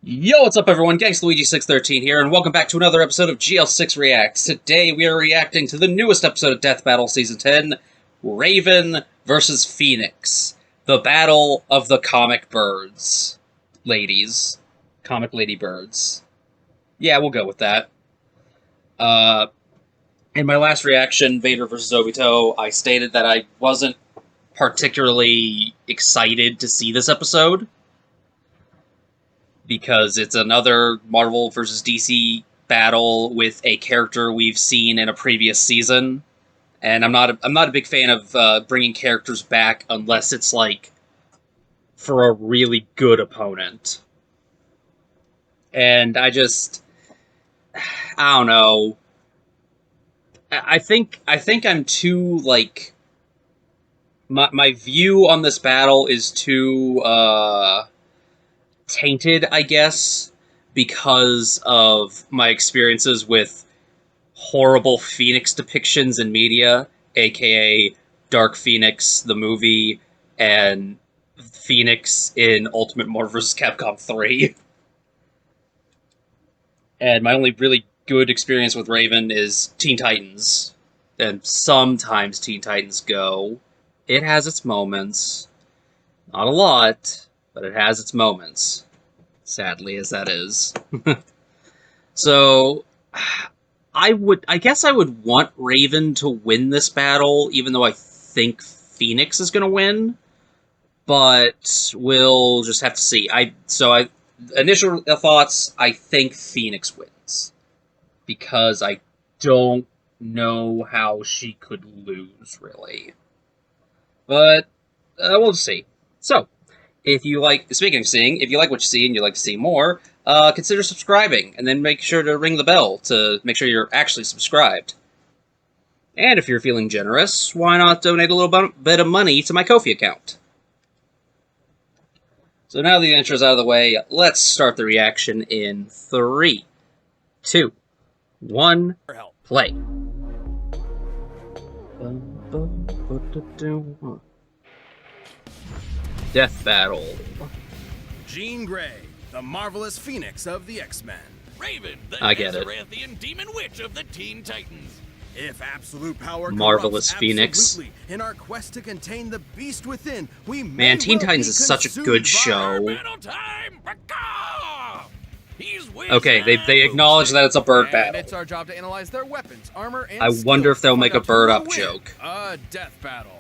Yo, what's up everyone? GangstaLuigi613 here, and welcome back to another episode of GL6 Reacts. Today we are reacting to the newest episode of Death Battle Season 10, Raven vs. Phoenix. The Battle of the Comic Birds. Ladies. Comic Lady Birds. Yeah, we'll go with that. In my last reaction, Vader vs. Obito, I stated that I wasn't particularly excited to see this episode, because it's another Marvel vs. DC battle with a character we've seen in a previous season, and I'm not a big fan of bringing characters back unless it's like for a really good opponent. And I don't know. I think I'm too like my view on this battle is too tainted, I guess, because of my experiences with horrible Phoenix depictions in media, aka Dark Phoenix, the movie, and Phoenix in Ultimate Marvel vs. Capcom 3. And my only really good experience with Raven is Teen Titans. And sometimes Teen Titans Go. It has its moments. Not a lot, but it has its moments, sadly as that is. So, I guess I would want Raven to win this battle, even though I think Phoenix is going to win. But we'll just have to see. Initial thoughts, I think Phoenix wins, because I don't know how she could lose, really. But we'll see. So, if you like, speaking of seeing, if you like what you see and you'd like to see more, consider subscribing, and then make sure to ring the bell to make sure you're actually subscribed. And if you're feeling generous, why not donate a little bit of money to my Ko-fi account? So now the intro's out of the way, let's start the reaction in 3, 2, 1, play. Death Battle. Jean Grey, the marvelous Phoenix of the X-Men. Raven, the I get it. Nazareth demon witch of the Teen Titans. If absolute power Marvelous corrupts Phoenix. absolutely, in our quest to contain the beast within, we Man, Teen Titans is such a good show. Battle time! Baka! He's Okay, they acknowledge that it's a bird And battle. it's our job to analyze their weapons, armor, and I wonder if they'll make a bird up win. joke. A death battle.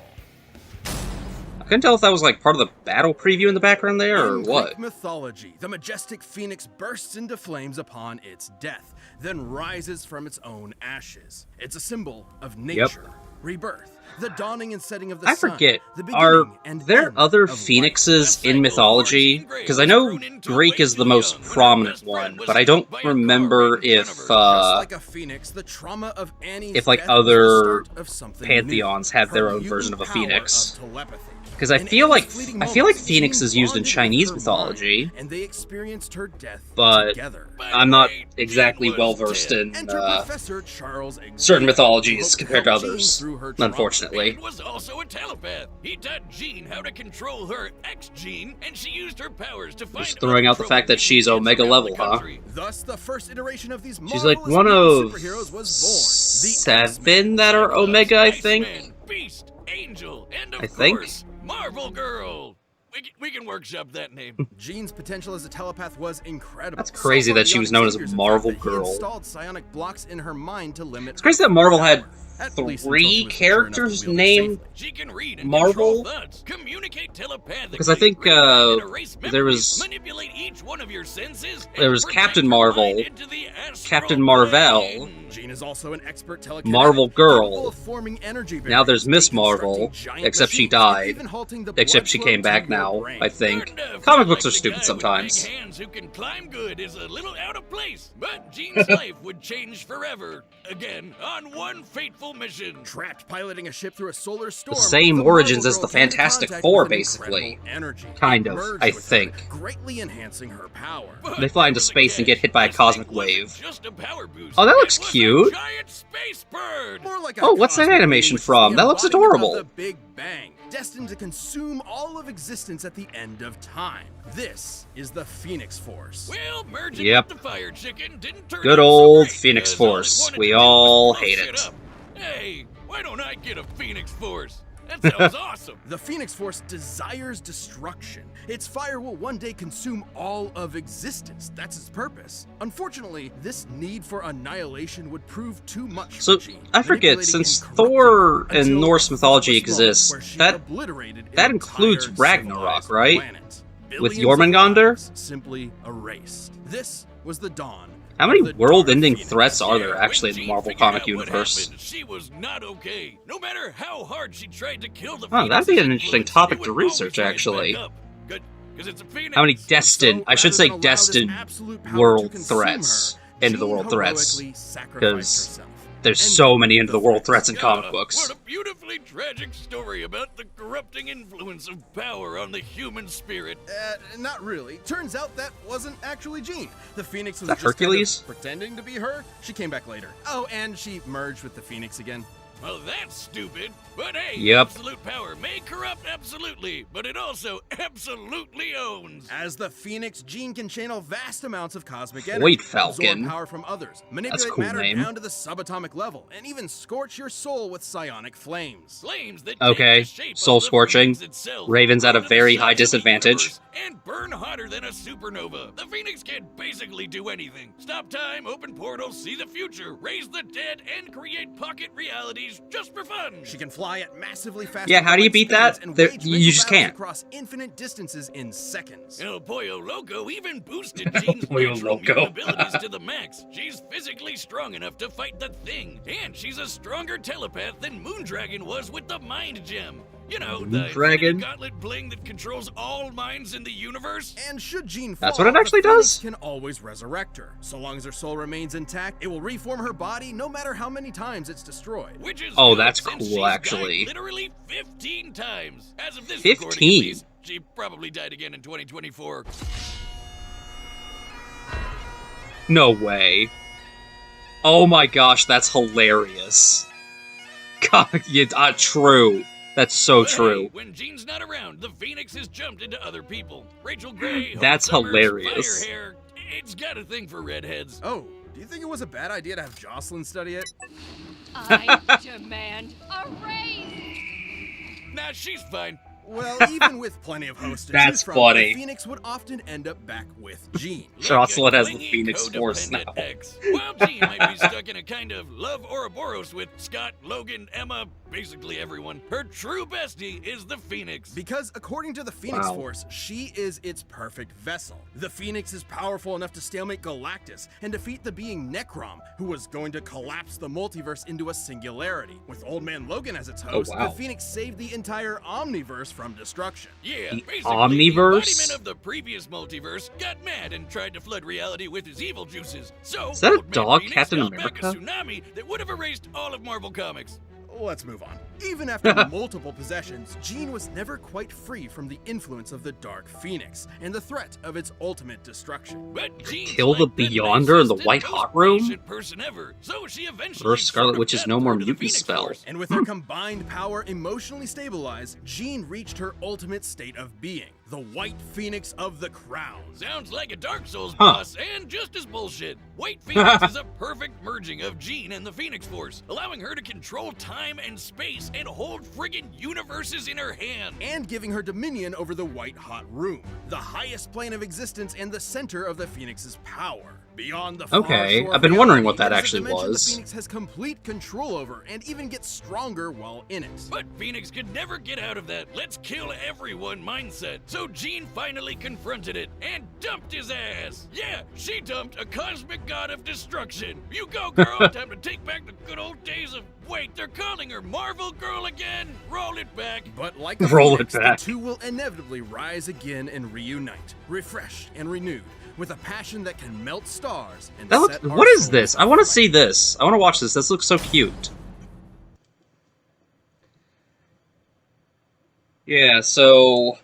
I couldn't tell if that was like part of the battle preview in the background there, or In what. Greek mythology, the majestic phoenix bursts into flames upon its death, then rises from its own ashes. It's a symbol of nature, rebirth, the dawning and setting of the I sun. forget, the are beginning and there end other of life. phoenixes in mythology? Because I know Greek is the most prominent one, but I don't remember if Just like a phoenix, the trauma of Annie's if, like, death was other the start of something pantheons new. have their Her own version of a mutant power phoenix. of telepathy. Because I In feel Annie's like fleeting Phoenix moments, is Jean used in bonded Chinese with her mythology, mind, and they experienced her death but together. I'm not exactly well versed in Enter Professor Charles Xavier, certain who mythologies hoped compared to help Jean others, through her trauma. unfortunately. Raven was also a telepath. He taught Jean how to control her X-gene, and she used her powers to find Just throwing out the fact that she's Omega level, huh? Thus, the first iteration of these She's like marvelous one of superheroes was born. The 7 that are Omega, I think. Beast, Angel, and of I think. course, Marvel Girl. We can workshop that name. Jean's potential as a telepath was incredible. That's crazy So that she young was known as Xavier's Marvel in fact that he Girl. installed psionic blocks in her mind to limit It's crazy that Marvel had at least until 3 she was mature enough to characters wield it named safely. She can read and Marvel? control thoughts, communicate telepathically, Because I think, and erase there memories, was- manipulate each one of your senses, there and was project Captain your Marvel, mind into the astral Captain Marvel, plane. Jean is also an expert telekinetic, Marvel Girl. capable of forming energy Now there's barriers, Miss Marvel, deconstructing giant except she machines, died. even halting the Except blood she flow came to back your now, brain. I think. Starting to Comic feel books are like the stupid guy with sometimes. big hands who can climb good is a little out of place, but Jean's life would change forever. Again, on one fateful mission. Trapped piloting a ship through a solar storm. same the origins Marvel as the Girl came into Fantastic contact Four, with an basically. incredible energy. Kind It of, merged I with her, think. greatly enhancing her power. They fly into space and get hit by a This cosmic thing wasn't wave. just a power boost, Oh, that looks it was a cute. giant space bird. More like a Oh, what's that cosmic animation being, which is from? the That looks embodiment of adorable. the Big Bang. destined to consume all of existence at the end of time. This is the Phoenix Force. Well, merging Yep. with the fire chicken didn't turn Good out so old great, Phoenix 'cause all it Force. wanted We to do was all blow hate shit it. up. Hey, why don't I get a Phoenix Force? That sounds awesome. The Phoenix Force desires destruction. Its fire will one day consume all of existence. That's its purpose. Unfortunately, this need for annihilation would prove too much So, for Jean, I forget, manipulating since and corrupting Thor her and until Norse a mythology flawless moment exists, where she that obliterated an that includes entire Ragnarok, civilized right? planet. With Billions of Jormungandr? lives simply erased. This was the dawn. How of many the world-ending Dark Phoenix. threats are Yeah, there when actually in the Jean Marvel figured comic out what universe? happened, she was not okay. No matter how hard she tried to kill the Oh, that'd be Phoenix's an interesting influence, topic it to would always research, rise actually. back up. Good, 'cause it's a Phoenix. How many destined, So, I should rather say than allow this destined absolute power to world consume threats, her, end of the Jean world threats, heroically sacrificed because herself. there's And so many end of the world threats. threats in comic books. What a beautifully tragic story about the corrupting influence of power on the human spirit. Not really. Turns out that wasn't actually Jean. The Phoenix was that just kind Hercules? of pretending to be her. She came back later. Oh, and she merged with the Phoenix again. Well, that's stupid. But hey, Yep. absolute power may corrupt absolutely, but it also absolutely owns. As the Phoenix, Jean can channel vast amounts of cosmic energy, Wait, Falcon. absorb power from others, manipulate cool matter name. down to the subatomic level, and even scorch your soul with psionic flames. Flames that Okay, take the shape soul of the scorching. Phoenix itself, Raven's at a burn to the very size high of the disadvantage. universe, and burn hotter than a supernova. The Phoenix can basically do anything. Stop time, open portals, see the future, raise the dead, and create pocket realities just for fun. She can fly at massively fast. Yeah, how do you beat that? And There- wage you mental just battles can't. across infinite distances in seconds. El Pollo Loco even boosted Jean's Pollo natural Loco. mutant abilities to the max. She's physically strong enough to fight the Thing, and she's a stronger telepath than Moondragon was with the Mind Gem. You know, the Moondragon? infinite gauntlet bling that controls all minds in the universe. And should Jean fall, That's what it actually the Phoenix does? can always resurrect her. So long as her soul remains intact, it will reform her body no matter how many times it's destroyed. Which is Oh, good, that's since cool, she's died actually. literally 15 times. As of this 15? recording, at least. She probably died again in 2024. No way. Oh my gosh, that's hilarious. God, yeah, true. That's so But hey, true. when Jean's not around, the Phoenix has jumped into other people. Rachel Gray, Hope That's Summers, hilarious. Fire Hair. It's got a thing for redheads. Oh, do you think it was a bad idea to have Jocelyn study it? I demand a raise! Nah, she's fine. Well, even with plenty of hosts to That's choose from, funny. the Phoenix would often end up back with Jean. Jocelyn has the Clingy, Phoenix Force codependent now. ex. While Jean might be stuck in a kind of love Ouroboros with Scott, Logan, Emma, basically everyone, her true bestie is the Phoenix. Because according to the Phoenix Wow. Force, she is its perfect vessel. The Phoenix is powerful enough to stalemate Galactus and defeat the being Necrom, who was going to collapse the multiverse into a singularity. With Old Man Logan as its host, wow. the Phoenix saved the entire Omniverse from destruction. Yeah, The basically, Omniverse? the embodiment of the previous multiverse got mad and tried to flood reality with his evil juices. So, Is that a Old Man dog, Phoenix Captain held back a America? tsunami that would have erased all of Marvel Comics. Let's move on. Even after multiple possessions, Jean was never quite free from the influence of the Dark Phoenix and the threat of its ultimate destruction. But Jean's Kill the like the Beyonder in the nicest White and Hot most Room? patient person ever, so she eventually Reverse Scarlet sort of Witch's got no more part of the mutant Phoenix spell. Force. And with her combined power emotionally stabilized, Jean reached her ultimate state of being, the White Phoenix of the Crown. Sounds like a Dark Souls Huh. boss, and just as bullshit. White Phoenix is a perfect merging of Jean and the Phoenix Force, allowing her to control time and space and hold friggin' universes in her hand. And giving her dominion over the White Hot Room, the highest plane of existence and the center of the Phoenix's power. Beyond the far Okay, shore I've been of wondering reality, what that it is a actually dimension was. The Phoenix has complete control over and even gets stronger while in it. But Phoenix could never get out of that let's kill everyone mindset. So Jean finally confronted it and dumped his ass. Yeah, she dumped a cosmic god of destruction. You go, girl. Time to take back the good old days of. Wait, they're calling her Marvel Girl again? Roll it back. But like a Roll it phoenix, back. the two will inevitably rise again and reunite, refreshed and renewed, with a passion that can melt stars and That looks, set our what is souls this? I want to aflame. see this. I want to watch this. This looks so cute. Yeah, so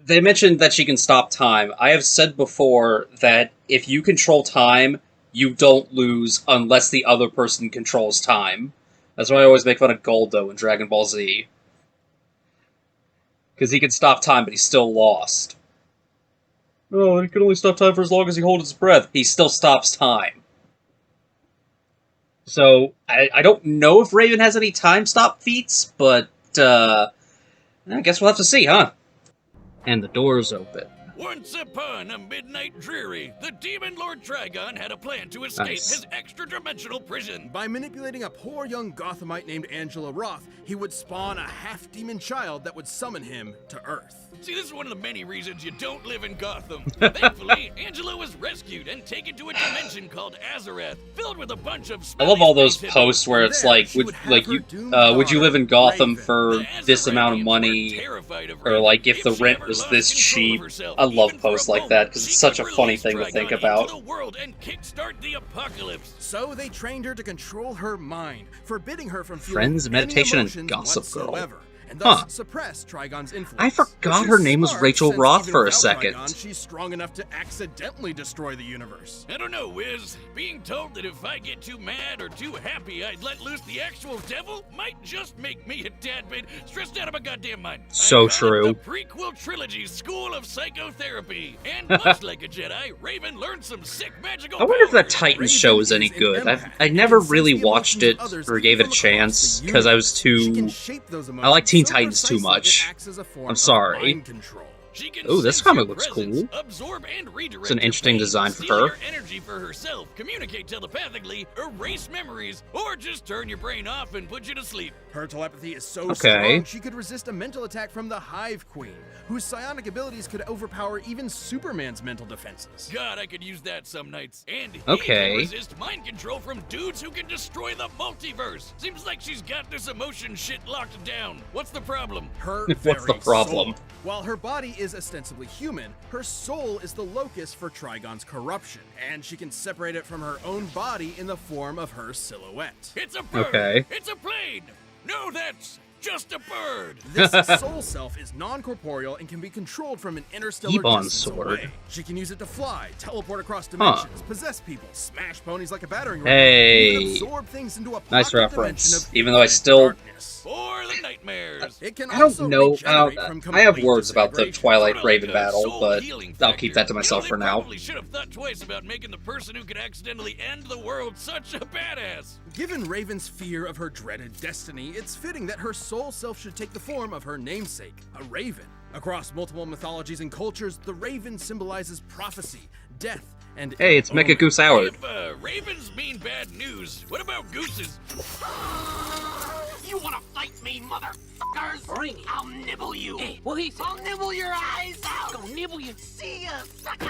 they mentioned that she can stop time. I have said before that if you control time, you don't lose unless the other person controls time. That's why I always make fun of Goldo in Dragon Ball Z. Because he could stop time, but he's still lost. Oh, he can only stop time for as long as he holds his breath. He still stops time. So, I don't know if Raven has any time stop feats, but, I guess we'll have to see, huh? And the door's open. Once upon a midnight dreary, the demon Lord Trigon had a plan to escape his extra-dimensional prison. By manipulating a poor young Gothamite named Angela Roth, he would spawn a half-demon child that would summon him to Earth. See, this is one of the many reasons you don't live in Gotham. Thankfully, Angela was rescued and taken to a dimension called Azarath, filled with a bunch of I love all those space posts where it's like, would you live in Gotham for this amount of money? Or like, if the rent was this cheap. I love posts like that, because it's such a funny thing to think about. So they trained her to control her mind, forbidding her from feeling Friends, meditation, and any Gossip emotions Girl. whatsoever, and thus Huh. suppress Trigon's influence. I forgot Which her is name was smart, Rachel since Roth even for a without second. Trigon, she's strong enough to accidentally destroy the universe. I don't know, Wiz. Being told that if I get too mad or too happy I'd let loose the actual devil might just make me a tad bit stressed out of my goddamn mind. So I call true. it the prequel trilogy School of Psychotherapy. And much like a Jedi, Raven learned some sick magical I wonder if that powers. Titans show is any good. I never really watched it or gave it a chance because I was too. I like Teen Titans too much. I'm sorry. She can Ooh, this sense comic your looks presence, cool. absorb and redirect It's an your interesting pain, design for steal her. your energy for herself, communicate telepathically, erase memories, or just turn your brain off and put you to sleep. Her telepathy is so Okay. strong, she could resist a mental attack from the Hive Queen, whose psionic abilities could overpower even Superman's mental defenses. God, I could use that some nights. And he Okay. can resist mind control from dudes who can destroy the multiverse. Seems like she's got this emotion shit locked down. What's the problem? Her What's the very problem? soul. While her body is ostensibly human, her soul is the locus for Trigon's corruption, and she can separate it from her own body in the form of her silhouette. It's a bird. Okay. It's a plane. No, that's just a bird. This soul self is non-corporeal and can be controlled from an interstellar Ebon distance sword. away. She can use it to fly, teleport across dimensions, possess people, smash ponies like a battering ram, Hey. even absorb things into a Nice pocket reference, dimension of even though I infinite still- darkness. For the nightmares. It can I also don't know. regenerate from I have complete words about the disintegration. Twilight Sorta Raven like a battle, soul but healing I'll keep that to factor. myself You for know, they now. probably should have thought twice about making the person who could accidentally end the world such a badass. Given Raven's fear of her dreaded destiny, it's fitting that her soul self should take the form of her namesake, a raven. Across multiple mythologies and cultures, the raven symbolizes prophecy, death, and Hey, it's Mecha Goose Hour. If ravens mean bad news, what about gooses? You wanna fight me, motherfuckers? Bring it. I'll nibble you. Hey, what he said? I'll nibble your eyes out. Gonna nibble you. See ya, suckers.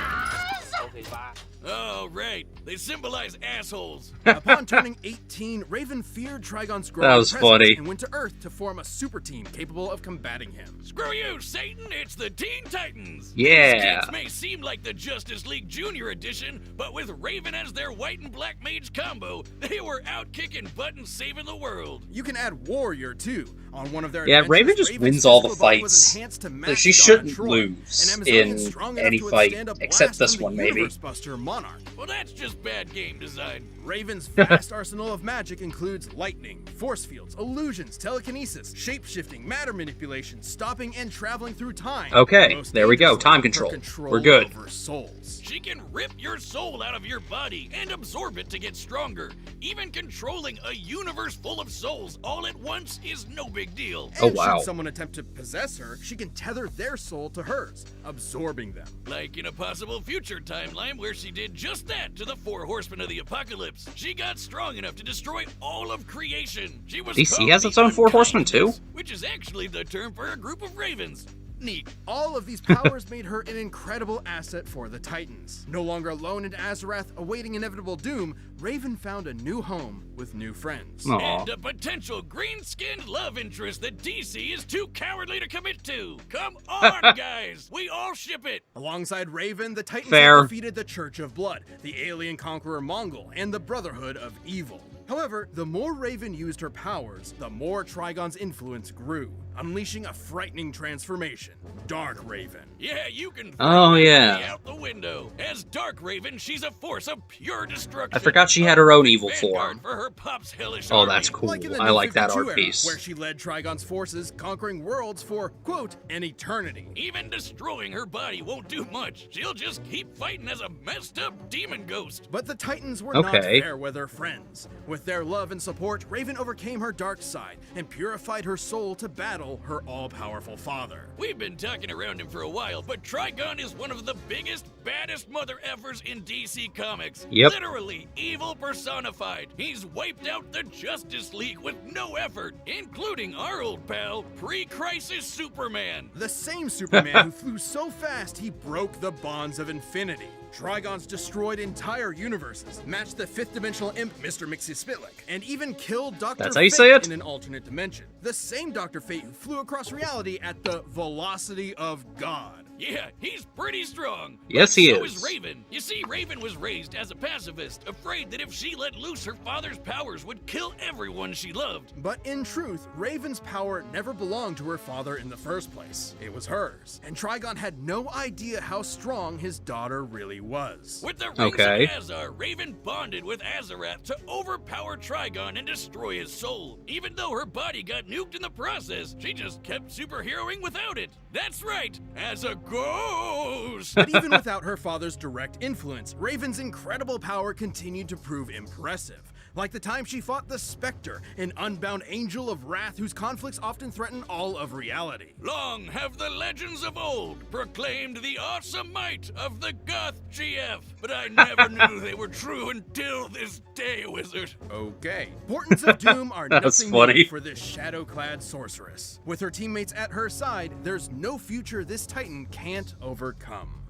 Okay, bye. Oh, right. They symbolize assholes. Upon turning 18, Raven feared Trigon's growing That was presence funny. and went to Earth to form a super team capable of combating him. Screw you, Satan. It's the Teen Titans. Yeah. These kids may seem like the Justice League Junior Edition, but with Raven as their white and black mage combo, they were out kicking butt and saving the world. You can add Warrior too. On one of their Yeah, adventures, Raven just Raven's wins all the physical body was fights. enhanced to Like, match she Donna shouldn't Troy, lose an Amazonian in strong enough any to fight, withstand a except blast this from one, the maybe. Universe Buster Monarch. Well, that's just bad game design. Raven's vast arsenal of magic includes lightning, force fields, illusions, telekinesis, shape-shifting, matter manipulation, stopping and traveling through time. Okay, Most there we go, dangerously, time her control. We're good. Over souls. She can rip your soul out of your body and absorb it to get stronger. Even controlling a universe full of souls all at once is no big deal. Oh, And wow. should someone attempt to possess her, she can tether their soul to hers, absorbing them. Like in a possible future timeline where she did just that to the Four Horsemen of the Apocalypse. She got strong enough to destroy all of creation. She was DC called has the its own Four Horsemen, Unkindness, too? which is actually the term for a group of ravens. Neat. All of these powers made her an incredible asset for the Titans. No longer alone in Azarath, awaiting inevitable doom, Raven found a new home with new friends. Aw. And a potential green-skinned love interest that DC is too cowardly to commit to. Come on, guys. We all ship it. Alongside Raven, the Titans Fair. have defeated the Church of Blood, the alien conqueror Mongol, and the Brotherhood of Evil. However, the more Raven used her powers, the more Trigon's influence grew. unleashing a frightening transformation, Dark Raven. Yeah, you can Oh, throw that yeah. lady out the window. As Dark Raven, she's a force of pure destruction. I forgot she had A her own perfect evil vanguard form. for her pop's hellish Oh, army. that's cool. Like in the I New like that 52 art era, piece. where she led Trigon's forces, conquering worlds for, quote, an eternity. Even destroying her body won't do much. She'll just keep fighting as a messed up demon ghost. But the Titans were not Okay. fair weather friends. With their love and support, Raven overcame her dark side and purified her soul to battle her all-powerful father. We've been talking around him for a while, but Trigon is one of the biggest, baddest mother effers in DC Comics. Yep. Literally evil personified. He's wiped out the Justice League with no effort, including our old pal, pre-crisis Superman. The same Superman who flew so fast he broke the bonds of infinity. Trigon's destroyed entire universes, matched the fifth-dimensional imp Mr. Mxyzptlk, and even killed Dr. That's how you Fate say it? in an alternate dimension. The same Dr. Fate who flew across reality at the velocity of God. Yeah, he's pretty strong. Yes, But he so is. Raven. You see, Raven was raised as a pacifist, afraid that if she let loose her father's powers would kill everyone she loved. But in truth, Raven's power never belonged to her father in the first place. It was hers, and Trigon had no idea how strong his daughter really was. With the rings Okay. of Azar, Raven bonded with Azarath to overpower Trigon and destroy his soul. Even though her body got nuked in the process, she just kept superheroing without it. That's right, as a ghost. But even without her father's direct influence, Raven's incredible power continued to prove impressive. Like the time she fought the Spectre, an unbound angel of wrath whose conflicts often threaten all of reality. Long have the legends of old proclaimed the awesome might of the Goth GF, but I never knew they were true until this day, Wizard. Okay. Portents of Doom are That's nothing funny. new for this shadow-clad sorceress. With her teammates at her side, there's no future this Titan can't overcome.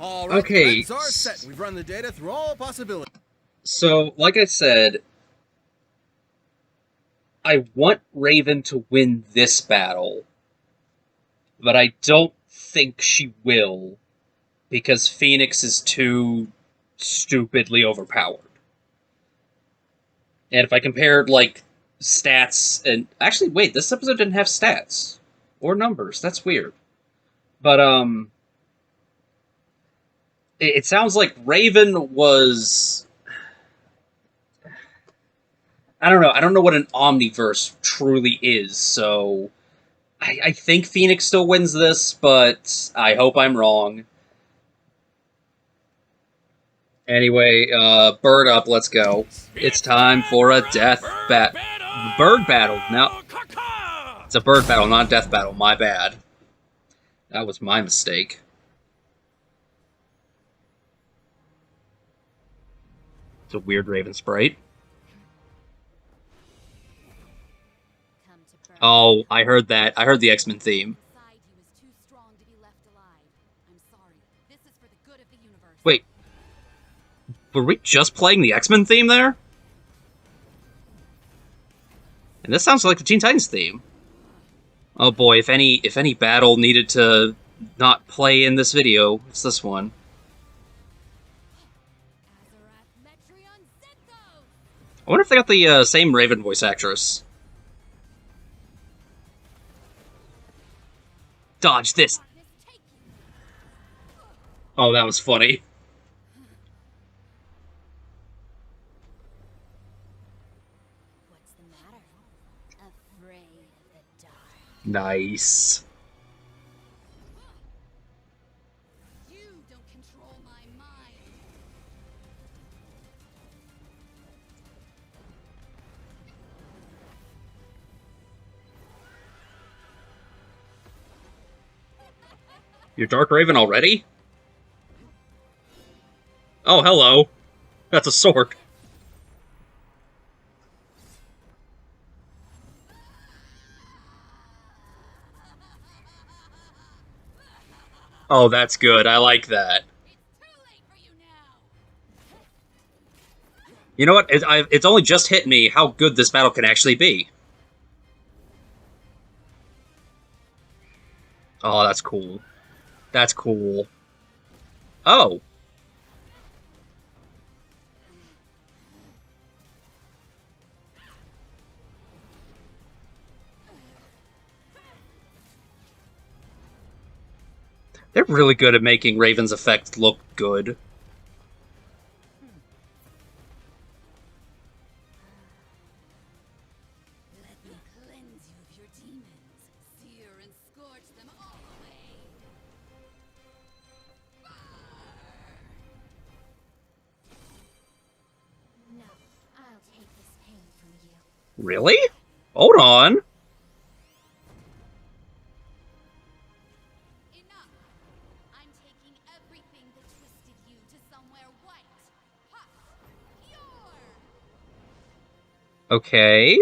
All right, Okay. the bets are set. We've run the data through all possibilities. So, like I said, I want Raven to win this battle, but I don't think she will, because Phoenix is too stupidly overpowered. And if I compared, like, stats and... Actually, wait, this episode didn't have stats. Or numbers. That's weird. But, it sounds like Raven was... I don't know. I don't know what an Omniverse truly is, so... I think Phoenix still wins this, but I hope I'm wrong. Anyway, bird up, let's go. It's time for a death bird battle. No, it's a bird battle, not a death battle. My bad. That was my mistake. It's a weird Raven sprite. Oh, I heard that. I heard the X-Men theme. Wait. Were we just playing the X-Men theme there? And this sounds like the Teen Titans theme. Oh boy, if any battle needed to not play in this video, it's this one. I wonder if they got the same Raven voice actress. Dodge this. Oh, that was funny. What's the matter? Afraid of the dark. Nice. You don't control my mind. You're Dark Raven already? Oh, hello. That's a sword. Oh, that's good. I like that. It's too late for you now. You know what? It's only just hit me how good this battle can actually be. Oh, that's cool. That's cool. Oh. They're really good at making Raven's effect look good. Let me cleanse you of your demons. Sear and scorch them all away. No, I'll take this pain from you. Really? Hold on. Enough! I'm taking everything that twisted you to somewhere white, hot, pure! Okay.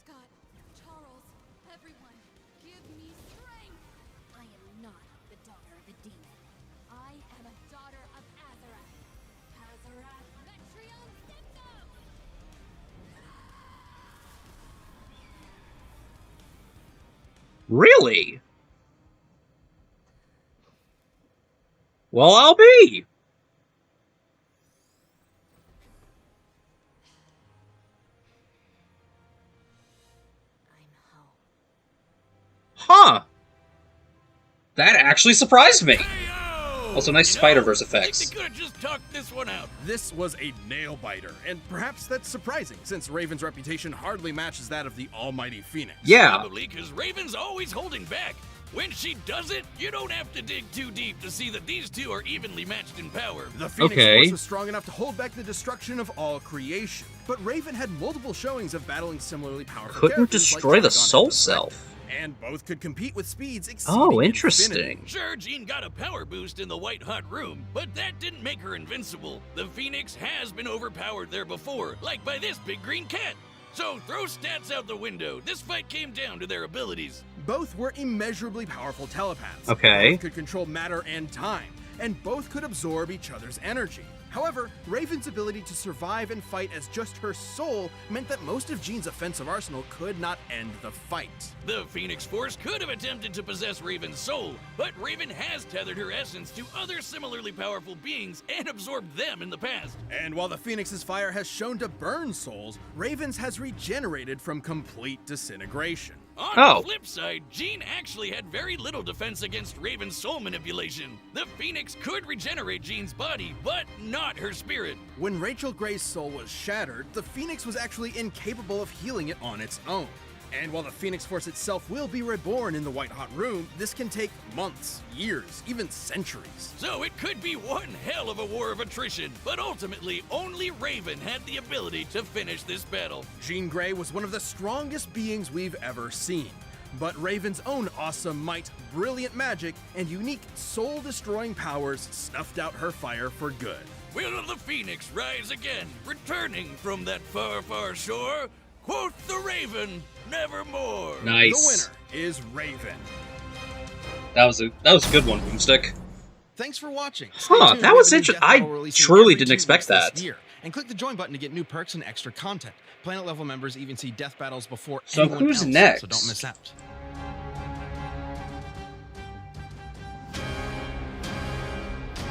Scott, Charles, everyone, give me strength! I am not the daughter of a demon. I am a daughter of Azarath. Azarath Metrion Symptom! Really? Well, I'll be. I'm home. Huh. That actually surprised me. Hey-o! Also, nice You know, Spider-Verse I think effects. they could have just talked this one out. This was a nail-biter, and perhaps that's surprising, since Raven's reputation hardly matches that of the almighty Phoenix. Yeah. Probably because Raven's always holding back. When she does it, you don't have to dig too deep to see that these two are evenly matched in power. The Phoenix Okay. Force was strong enough to hold back the destruction of all creation, but Raven had multiple showings of battling similarly powerful Couldn't characters destroy like the Trigon and Soul Deflector, Self. and both could compete with speeds exceeding Oh, infinity. interesting. Sure, Jean got a power boost in the White Hot Room, but that didn't make her invincible. The Phoenix has been overpowered there before, like by this big green cat. So throw stats out the window. This fight came down to their abilities. Both were immeasurably powerful telepaths. Okay. Both could control matter and time, and both could absorb each other's energy. However, Raven's ability to survive and fight as just her soul meant that most of Jean's offensive arsenal could not end the fight. The Phoenix Force could have attempted to possess Raven's soul, but Raven has tethered her essence to other similarly powerful beings and absorbed them in the past. And while the Phoenix's fire has shown to burn souls, Raven's has regenerated from complete disintegration. On Oh. the flip side, Jean actually had very little defense against Raven's soul manipulation. The Phoenix could regenerate Jean's body, but not her spirit. When Rachel Gray's soul was shattered, the Phoenix was actually incapable of healing it on its own. And while the Phoenix Force itself will be reborn in the White Hot Room, this can take months, years, even centuries. So it could be one hell of a war of attrition, but ultimately only Raven had the ability to finish this battle. Jean Grey was one of the strongest beings we've ever seen. But Raven's own awesome might, brilliant magic, and unique soul-destroying powers snuffed out her fire for good. Will the Phoenix rise again, returning from that far, far shore? Quoth the Raven, nevermore. Nice. The winner is Raven. That was a good one, Boomstick. Thanks for watching. Huh, that was interesting. I truly didn't expect that. And click the join button to get new perks and extra content. Planet level members even see death battles before So anyone who's else, next? so don't miss out.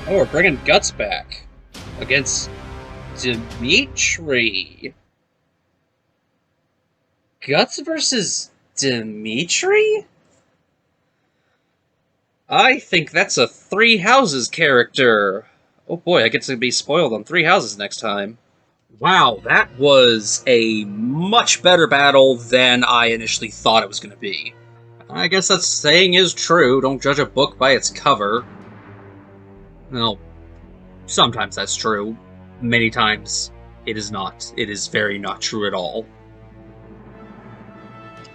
Oh, we're bringing Guts back against Dimitri. Guts versus Dimitri? I think that's a Three Houses character. Oh boy, I get to be spoiled on Three Houses next time. Wow, that was a much better battle than I initially thought it was going to be. I guess that saying is true. Don't judge a book by its cover. Well, sometimes that's true. Many times it is not. It is very not true at all.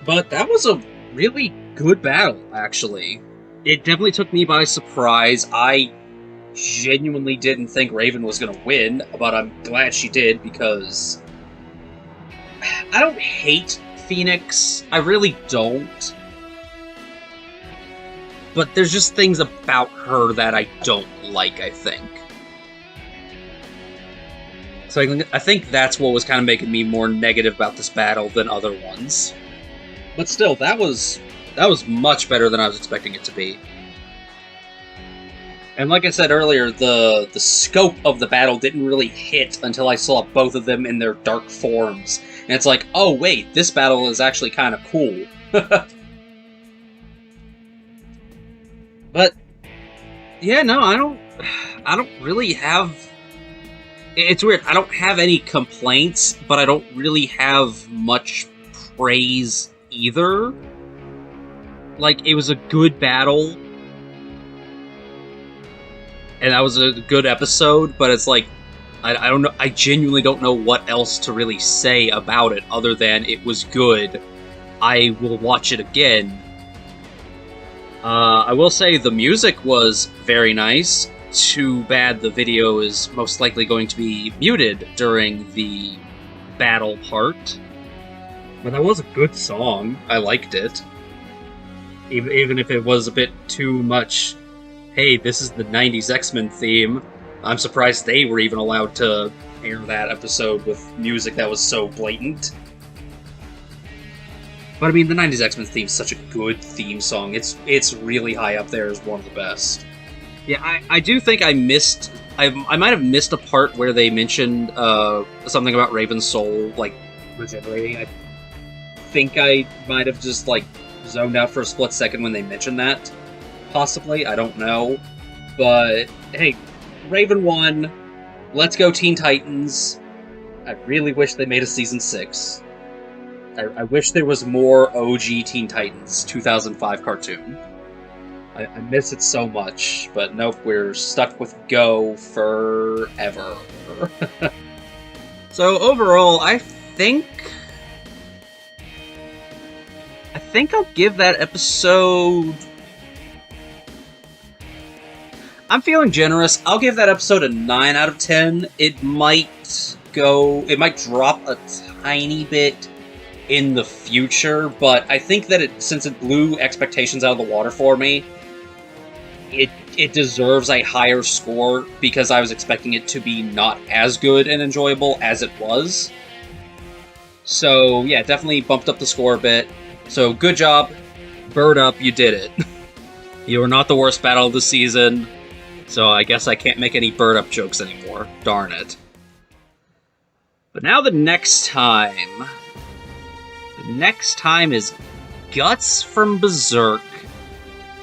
But that was a really good battle, actually. It definitely took me by surprise. I genuinely didn't think Raven was going to win, but I'm glad she did, because I don't hate Phoenix. I really don't. But there's just things about her that I don't like, I think. So I think that's what was kind of making me more negative about this battle than other ones. But still, that was much better than I was expecting it to be. And like I said earlier, the scope of the battle didn't really hit until I saw both of them in their dark forms. And it's like, oh wait, this battle is actually kind of cool. But yeah, no, I don't really have... It's weird, I don't have any complaints, but I don't really have much praise either. Like, it was a good battle, and that was a good episode, but it's like, I don't know, I genuinely don't know what else to really say about it other than it was good. I will watch it again. I will say the music was very nice. Too bad the video is most likely going to be muted during the battle part. But that was a good song. I liked it. Even if it was a bit too much, hey, this is the 90s X-Men theme. I'm surprised they were even allowed to air that episode with music that was so blatant. But I mean, the 90s X-Men theme is such a good theme song. It's really high up there as one of the best. Yeah, I do think I missed... I might have missed a part where they mentioned something about Raven's soul, like, regenerating. I think I might have just, like, zoned out for a split second when they mentioned that. Possibly, I don't know. But, hey, Raven won. Let's go Teen Titans. I really wish they made a Season 6. I wish there was more OG Teen Titans 2005 cartoon. I miss it so much, but nope, we're stuck with Go forever. So overall, I think I'll give that episode... I'm feeling generous. I'll give that episode a 9 out of 10. It might drop a tiny bit in the future, but I think that since it blew expectations out of the water for me, it deserves a higher score because I was expecting it to be not as good and enjoyable as it was. So yeah, definitely bumped up the score a bit. So good job, Bird Up, you did it. You were not the worst battle of the season, so I guess I can't make any Bird Up jokes anymore. Darn it. But now the next time. The next time is Guts from Berserk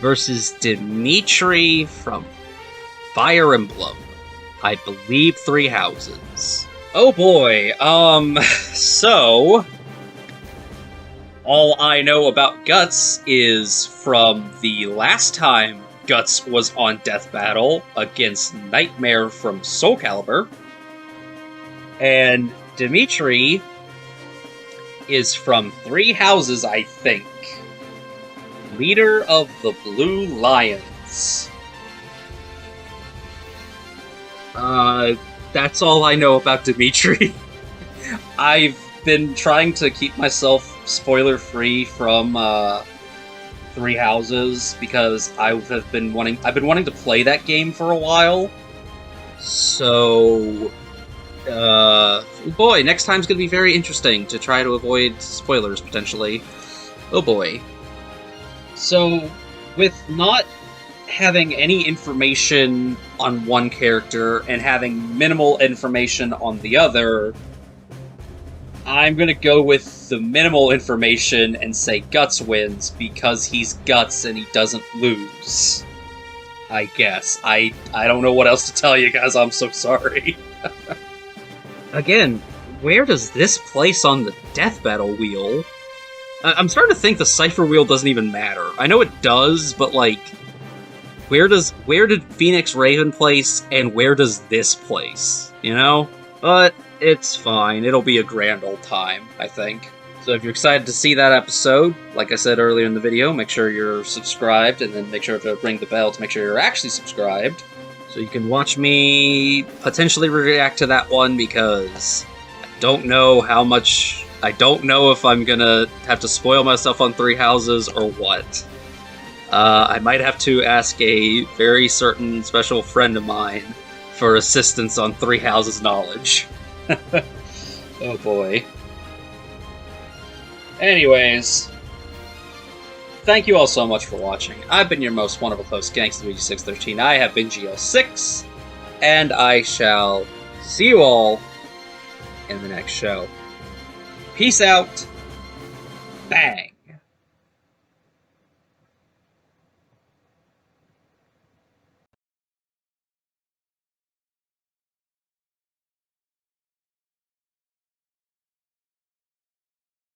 versus Dimitri from Fire Emblem. I believe 3 houses. Oh boy, so... all I know about Guts is from the last time Guts was on Death Battle against Nightmare from Soul Calibur. And Dimitri is from 3 houses, I think. Leader of the Blue Lions. That's all I know about Dimitri. I've been trying to keep myself spoiler-free from 3 houses because I've been wanting to play that game for a while. So, boy, next time's gonna be very interesting to try to avoid spoilers, potentially. Oh boy. So, with not having any information on one character and having minimal information on the other, I'm gonna go with the minimal information and say Guts wins because he's Guts and he doesn't lose. I guess. I don't know what else to tell you guys, I'm so sorry. Again, where does this place on the Death Battle wheel? I'm starting to think the Cypher wheel doesn't even matter. I know it does, but like, where did Phoenix Raven place, and where does this place? You know? But it's fine. It'll be a grand old time, I think. So if you're excited to see that episode, like I said earlier in the video, make sure you're subscribed, and then make sure to ring the bell to make sure you're actually subscribed. So you can watch me potentially react to that one, because I don't know if I'm gonna have to spoil myself on 3 houses or what. I might have to ask a very certain special friend of mine for assistance on 3 houses knowledge. Oh boy. Anyways, thank you all so much for watching. I've been your most wonderful host, GangstaLuigi613. I have been GL6, and I shall see you all in the next show. Peace out. Bang.